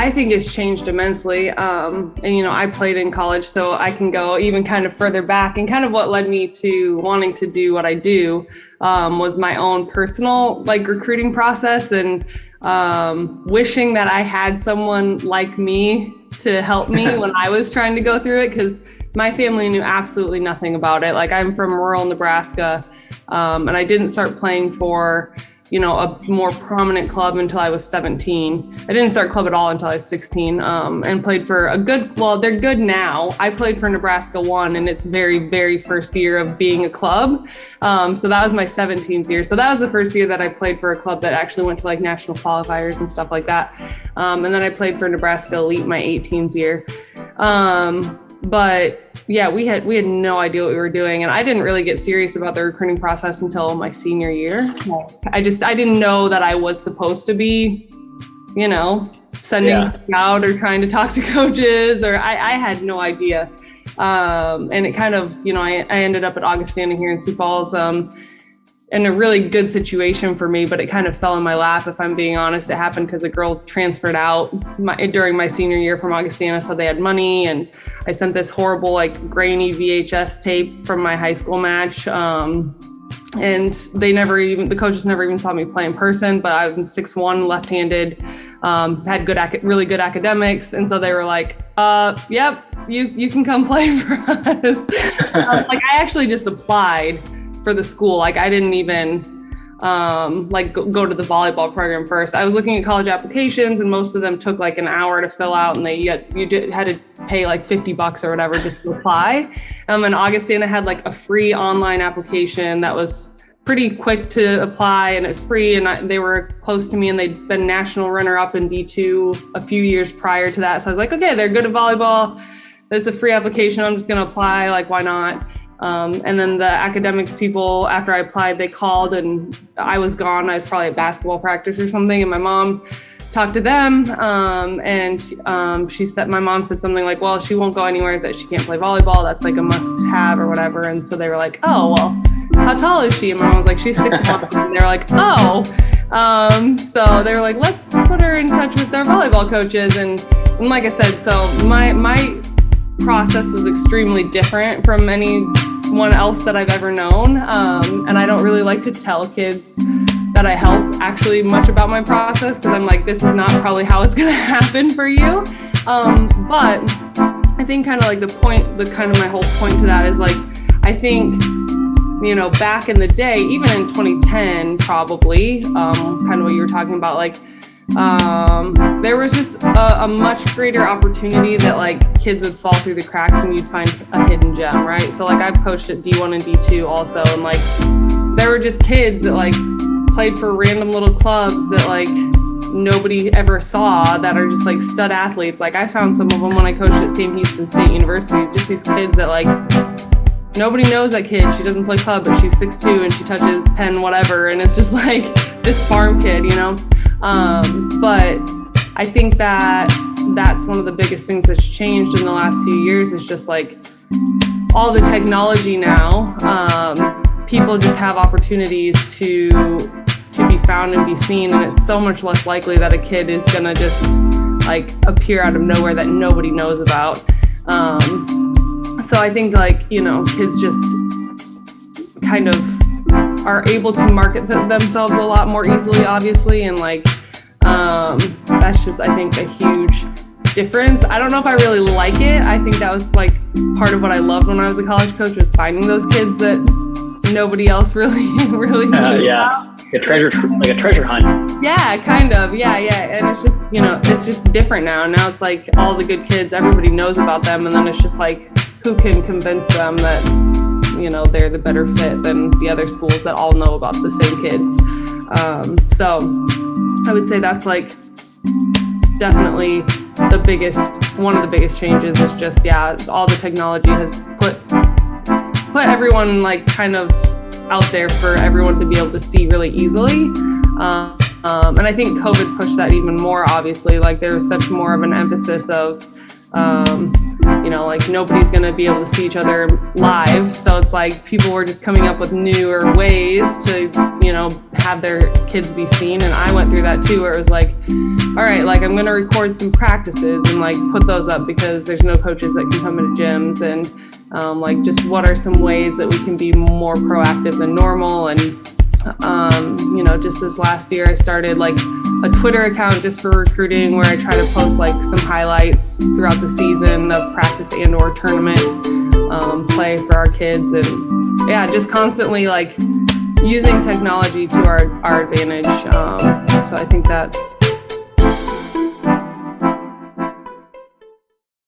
I think it's changed immensely. And, I played in college, so I can go even kind of further back, and kind of what led me to wanting to do what I do was my own personal recruiting process, and wishing that I had someone like me to help me when I was trying to go through it, because my family knew absolutely nothing about it. I'm from rural Nebraska, and I didn't start playing for a more prominent club until I was 17. I didn't start club at all until I was 16, and played for they're good now. I played for Nebraska 1 in its very, very first year of being a club. So that was my 17th year. So that was the first year that I played for a club that actually went to national qualifiers and stuff like that. And then I played for Nebraska Elite my 18th year. But yeah, we had no idea what we were doing, and I didn't really get serious about the recruiting process until my senior year. I didn't know that I was supposed to be, sending out or trying to talk to coaches, or I had no idea. And it kind of, I ended up at Augustana here in Sioux Falls, in a really good situation for me, but it kind of fell in my lap, if I'm being honest. It happened because a girl transferred out during my senior year from Augustana, so they had money, and I sent this horrible grainy VHS tape from my high school match, and the coaches never even saw me play in person. But I'm 6'1", left-handed, had really good academics, and so they were like, yep, you can come play for us. I actually just applied for the school. I didn't even go to the volleyball program first. I was looking at college applications, and most of them took an hour to fill out, and you had to pay $50 or whatever just to apply. And Augustana had a free online application that was pretty quick to apply, and it's free, and they were close to me, and they'd been national runner-up in D2 a few years prior to that. So I was like, okay, they're good at volleyball. It's a free application. I'm just going to apply. Why not? And then the academics people, after I applied, they called, and I was gone. I was probably at basketball practice or something. And my mom talked to them. My mom said something well, she won't go anywhere, that she can't play volleyball. That's a must have or whatever. And so they were like, oh, well, how tall is she? And my mom was like, she's 6'1". And they were like, oh. So they were like, let's put her in touch with their volleyball coaches. And like I said, so my process was extremely different from anyone else that I've ever known. And I don't really like to tell kids that I help actually much about my process, because I'm like, this is not probably how it's going to happen for you. But I think kind of my whole point to that is I think, back in the day, even in 2010, probably, kind of what you were talking about, there was just a much greater opportunity that kids would fall through the cracks and you'd find a hidden gem, right? So I've coached at D1 and D2 also, and there were just kids that played for random little clubs that nobody ever saw, that are just stud athletes. I found some of them when I coached at Sam Houston State University, just these kids that nobody knows that kid. She doesn't play club, but she's 6'2" and she touches 10 whatever, and it's just this farm kid, But I think that's one of the biggest things that's changed in the last few years, is just all the technology now. People just have opportunities to be found and be seen, and it's so much less likely that a kid is gonna just appear out of nowhere that nobody knows about. So I think kids just kind of are able to market themselves a lot more easily, obviously, and that's just, I think, a huge difference. I don't know if I really like it. I think that was part of what I loved when I was a college coach, was finding those kids that nobody else really knew about. A treasure hunt. Yeah, kind of. Yeah. And it's just, it's just different now. Now it's all the good kids, everybody knows about them, and then it's just who can convince them that they're the better fit than the other schools that all know about the same kids. So I would say that's definitely one of the biggest changes, is just, all the technology has put everyone kind of out there for everyone to be able to see really easily. And I think COVID pushed that even more, obviously. There was such more of an emphasis of, nobody's going to be able to see each other live. So it's it's like people were just coming up with newer ways to, have their kids be seen. And I went through that too, where it was like, all right, like I'm going to record some practices and like put those up because there's no coaches that can come into gyms. And like just what are some ways that we can be more proactive than normal. And just this last year I started like a Twitter account just for recruiting, where I try to post like some highlights throughout the season of practice and or tournament play for our kids. And yeah, just constantly like using technology to our advantage. So I think that's